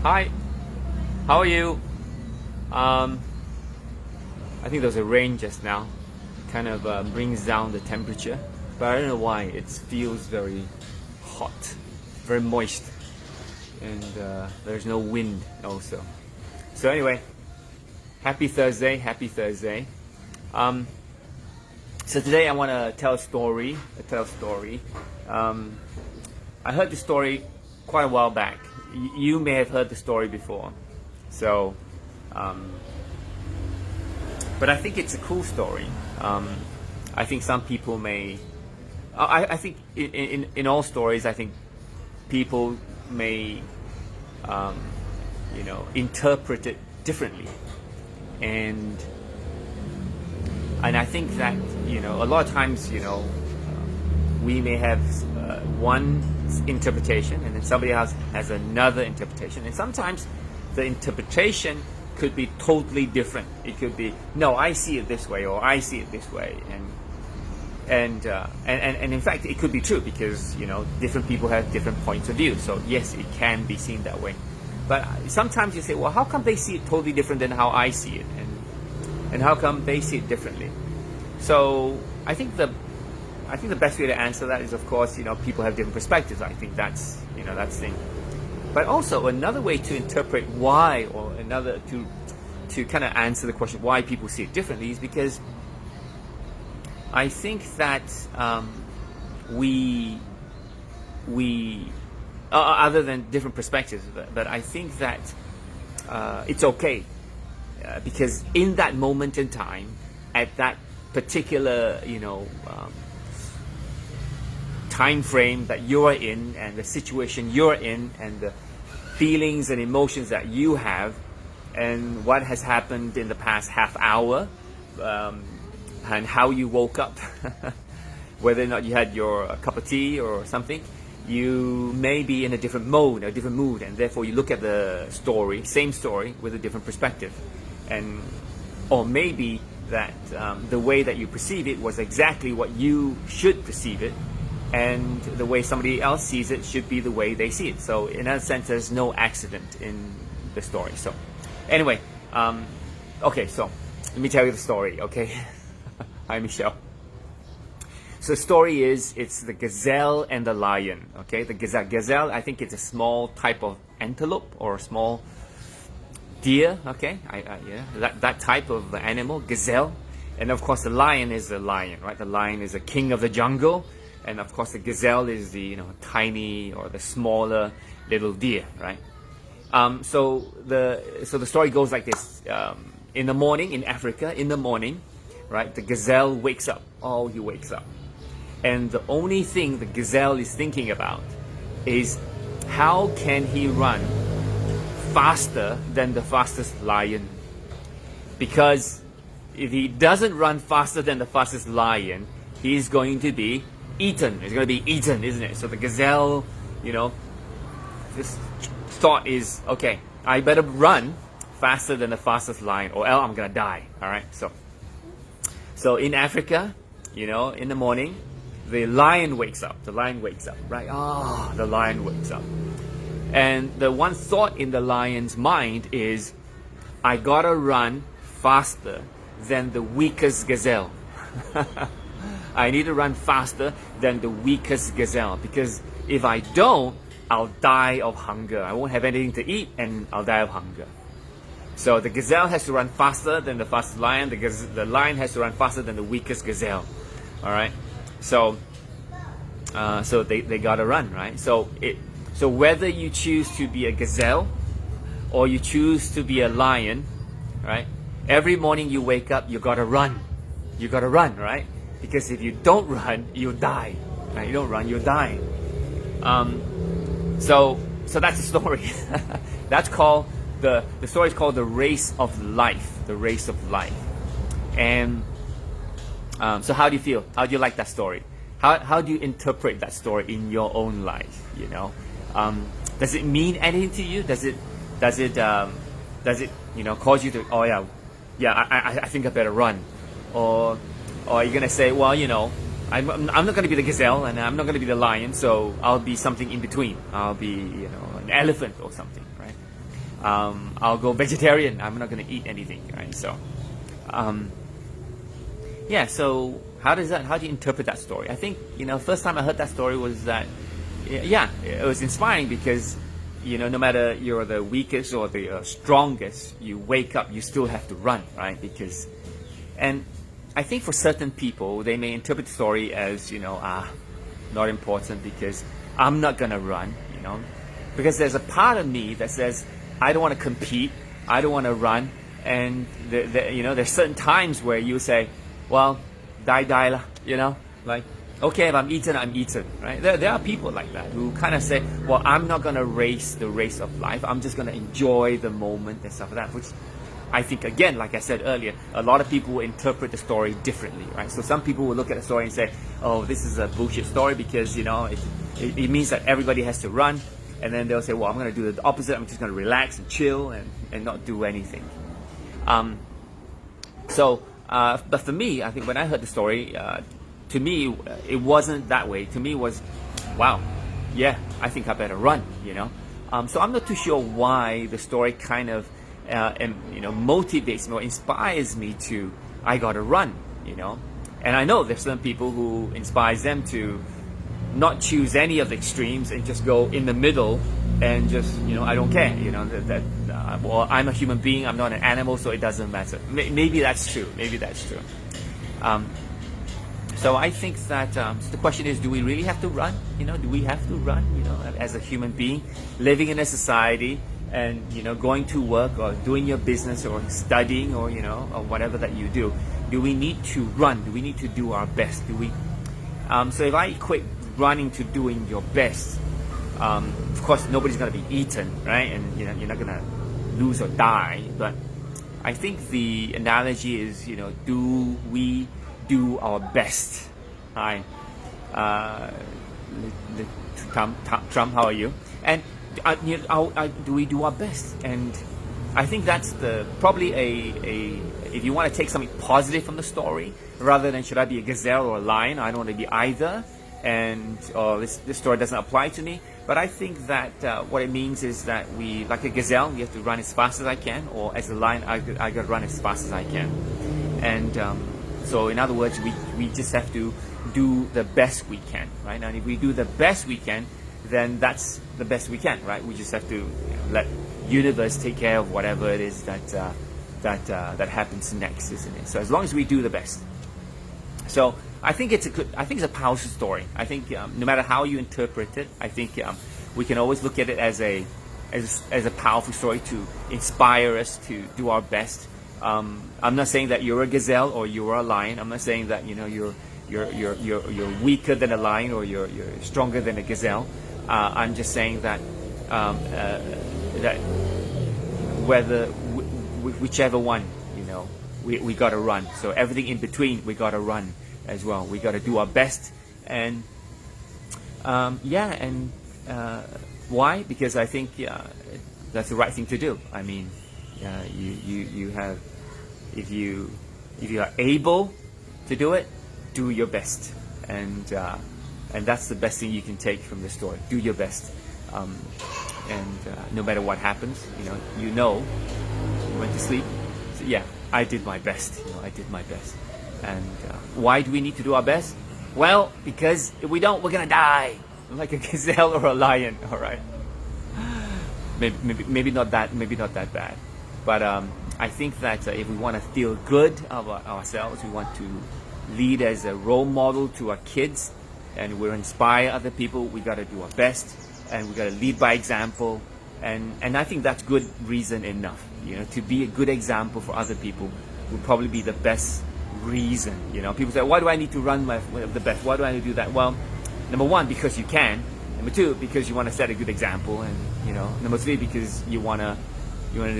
Hi, how are you? I think there was a rain just now. Kind of brings down the temperature, but I don't know why. It feels very hot, very moist, and there's no wind also. So anyway, happy Thursday, happy Thursday. So today I want to tell a story. I heard the story quite a while back. You may have heard the story before. So, but I think it's a cool story. I think some people may. I think in all stories, I think people may, interpret it differently, and I think that a lot of times we may have one interpretation, and then somebody else has another interpretation, and sometimes the interpretation could be totally different. It could be, no, I see it this way, or I see it this way, and in fact it could be true, because different people have different points of view. So yes, it can be seen that way. But sometimes you say, well, how come they see it totally different than how I see it, and how come they see it differently? So I think the best way to answer that is, of course, people have different perspectives. I think that's that's the thing. But also another way to interpret why, or another to kind of answer the question why people see it differently, is because I think that we other than different perspectives, but I think that it's okay, because in that moment in time, at that particular time frame that you're in, and the situation you're in, and the feelings and emotions that you have, and what has happened in the past half hour, and how you woke up, whether or not you had your cup of tea or something, you may be in a different mode, and therefore you look at the story, same story, with a different perspective, or maybe that the way that you perceive it was exactly what you should perceive it, and the way somebody else sees it should be the way they see it. So in that sense, there's no accident in the story. So anyway, okay, so let me tell you the story, okay? Hi, Michelle. So the story is, it's the gazelle and the lion, okay? The gazelle, I think it's a small type of antelope or a small deer, okay? That type of animal, gazelle. And of course the lion is the lion, right? The lion is the king of the jungle. And of course the gazelle is the tiny, or the smaller little deer, right? So the story goes like this. In the morning, in Africa, in the morning, right, the gazelle wakes up. Oh, he wakes up. And the only thing the gazelle is thinking about is, how can he run faster than the fastest lion? Because if he doesn't run faster than the fastest lion, he's going to be eaten. It's going to be eaten, isn't it? So the gazelle, this thought is, okay, I better run faster than the fastest lion, or else I'm going to die. All right. So in Africa, in the morning, the lion wakes up. The lion wakes up, right? The lion wakes up. And the one thought in the lion's mind is, I gotta run faster than the weakest gazelle. I need to run faster than the weakest gazelle, because if I don't, I'll die of hunger. I won't have anything to eat, and I'll die of hunger. So the gazelle has to run faster than the fastest lion. The lion has to run faster than the weakest gazelle. All right. So they gotta run, right? So whether you choose to be a gazelle or you choose to be a lion, right? Every morning you wake up, you gotta run. You gotta run, right? Because if you don't run, you'll die. Right? You don't run, you'll die. So that's the story. That's called the story is called The Race of Life. The Race of Life. And so how do you feel? How do you like that story? How do you interpret that story in your own life? Does it mean anything to you? Does it cause you to, I think I better run, or are you gonna say, well, I'm not gonna be the gazelle, and I'm not gonna be the lion, so I'll be something in between. I'll be an elephant or something, right? I'll go vegetarian. I'm not going to eat anything, right? So, yeah. So how do you interpret that story? I think, first time I heard that story was that, yeah, it was inspiring because, no matter you're the weakest or the strongest, you wake up, you still have to run, right? And I think for certain people, they may interpret the story as, not important because I'm not going to run, because there's a part of me that says, I don't want to compete, I don't want to run, and there's certain times where you say, well, die lah, like, okay, if I'm eaten, I'm eaten, right? There are people like that who kind of say, well, I'm not going to race the race of life, I'm just going to enjoy the moment and stuff like that, which I think, again, like I said earlier, a lot of people will interpret the story differently, right? So some people will look at the story and say, oh, this is a bullshit story because, it means that everybody has to run. And then they'll say, well, I'm going to do the opposite. I'm just going to relax and chill and not do anything. But for me, I think when I heard the story, to me, it wasn't that way. To me, it was, wow, yeah, I think I better run, So I'm not too sure why the story kind of, motivates me or inspires me to, I got to run, And I know there's some people who inspires them to not choose any of the extremes and just go in the middle and just, I don't care, well, I'm a human being, I'm not an animal, so it doesn't matter. Maybe that's true. So I think that the question is, do we really have to run? Do we have to run, as a human being, living in a society and, going to work or doing your business or studying or, or whatever that you do? Do we need to run? Do we need to do our best? So if I equate running to doing your best, of course nobody's going to be eaten, right? And you're not going to lose or die, but I think the analogy is, do we do our best? Hi, Trump, how are you? And do we do our best? And I think that's probably if you want to take something positive from the story, rather than should I be a gazelle or a lion, I don't want to be either, and this story doesn't apply to me. But I think that what it means is that we, like a gazelle, we have to run as fast as I can, or as a lion, I got to run as fast as I can. And so in other words, we just have to do the best we can, right? And if we do the best we can, then that's the best we can, right? We just have to let universe take care of whatever it is that happens next, isn't it? So as long as we do the best. So I think it's a powerful story. I think no matter how you interpret it, I think we can always look at it as a powerful story to inspire us to do our best. I'm not saying that you're a gazelle or you're a lion. I'm not saying that you're weaker than a lion or you're stronger than a gazelle. I'm just saying that that whichever one, we got to run. So everything in between, we got to run as well. We got to do our best, and why? Because I think that's the right thing to do. I mean, you have, if you are able to do it, do your best, and that's the best thing you can take from the story. Do your best, and no matter what happens, you went to sleep. So yeah, I did my best. I did my best. And why do we need to do our best? Well, because if we don't, we're gonna die, like a gazelle or a lion. All right. Maybe not that bad. But I think that if we want to feel good about ourselves, we want to lead as a role model to our kids, and we inspire other people, we got to do our best, and we got to lead by example. And I think that's good reason enough. To be a good example for other people would probably be the best reason. People say, why do I need to run the best? Why do I need to do that? Well, number one, because you can. Number two, because you want to set a good example. And number three, because you want to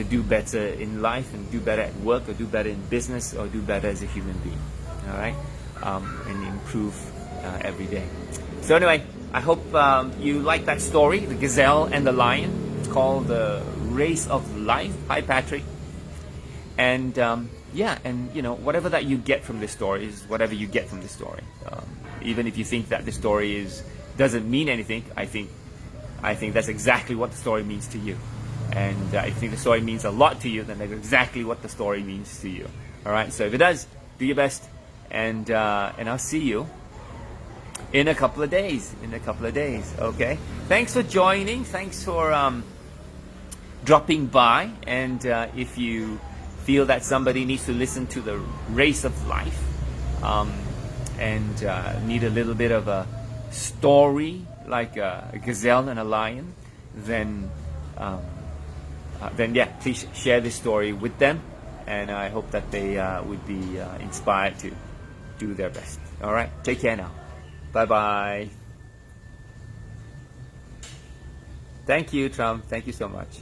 do better in life and do better at work or do better in business or do better as a human being. All right, and improve every day. So anyway, I hope you like that story, the gazelle and the lion. It's called The Race of Life. Hi, Patrick. And whatever that you get from this story is whatever you get from this story. Even if you think that the story doesn't mean anything, I think that's exactly what the story means to you. And if you think the story means a lot to you, then that's exactly what the story means to you. All right. So if it does, do your best, and I'll see you in a couple of days. Okay. Thanks for joining. Thanks for dropping by. And if you feel that somebody needs to listen to the race of life, and need a little bit of a story like a gazelle and a lion, then yeah, please share this story with them, and I hope that they would be inspired to do their best. All right, take care now. Bye bye. Thank you, Trump. Thank you so much.